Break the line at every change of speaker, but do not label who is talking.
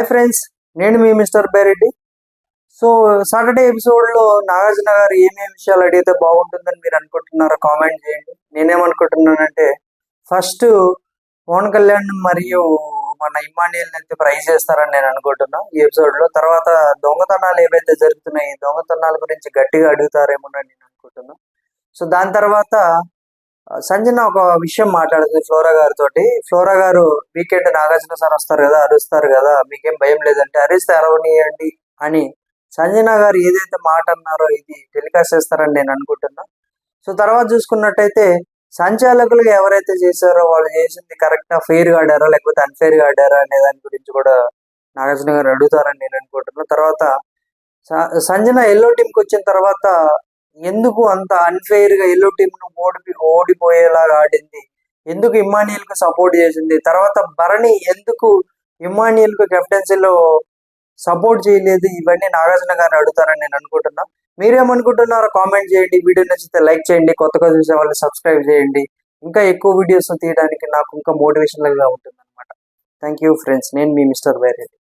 Friends, నేను మీ mister Byreddy. So Saturday ఎపిసోడ్లో నాగార్జున గారు ఏమేమి విషయాలు అడిగితే బాగుంటుందని మీరు అనుకుంటున్నారో కామెంట్ చేయండి. నేనేమనుకుంటున్నానంటే, ఫస్ట్ పవన్ కళ్యాణ్ మరియు మన ఇమ్మాన్యుయల్ అయితే ప్రైజ్ చేస్తారని నేను అనుకుంటున్నా ఈ ఎపిసోడ్లో. తర్వాత దొంగతనాలు ఏవైతే జరుగుతున్నాయి, దొంగతనాల గురించి గట్టిగా అడుగుతారేమోనని నేను అనుకుంటున్నా. సో దాని తర్వాత సంజన ఒక విషయం మాట్లాడుతుంది ఫ్లోరా గారితో. ఫ్లోరా గారు, వీకెండ్ నాగార్జున సార్ వస్తారు కదా, అరుస్తారు కదా, మీకేం భయం లేదంటే అరిస్తే అరవనియండి అని సంజన గారు ఏదైతే మాట అన్నారో ఇది టెలికాస్ట్ చేస్తారని నేను అనుకుంటున్నా. సో తర్వాత చూసుకున్నట్టయితే సంచాలకులుగా ఎవరైతే చేశారో వాళ్ళు చేసింది కరెక్టా, ఫెయిర్గా ఆడారా లేకపోతే అన్ఫెయిర్గా ఆడారా అనే దాని గురించి కూడా నాగార్జున గారు అడుగుతారని నేను అనుకుంటున్నా. తర్వాత సంజన ఎల్లో టీంకి వచ్చిన తర్వాత ఎందుకు అంత అన్ఫెయిర్ గా ఎల్లో టీమ్ ను ఓడిపోయేలాగా ఆడింది, ఎందుకు ఇమ్మాన్యుయల్ కు సపోర్ట్ చేసింది, తర్వాత భరణి ఎందుకు ఇమ్మాన్యుయల్ కు కెప్టెన్సీలో సపోర్ట్ చేయలేదు, ఇవన్నీ నాగార్జున గారు అడుగుతారని నేను అనుకుంటున్నా. మీరేమనుకుంటున్నారో కామెంట్ చేయండి. వీడియో నచ్చితే లైక్ చేయండి, కొత్తగా చూసే వాళ్ళు సబ్స్క్రైబ్ చేయండి. ఇంకా ఎక్కువ వీడియోస్ తీయడానికి నాకు ఇంకా మోటివేషనల్ గా ఉంటుంది అనమాట. థ్యాంక్ యూ ఫ్రెండ్స్, నేను మీ మిస్టర్ బైరెడ్డి.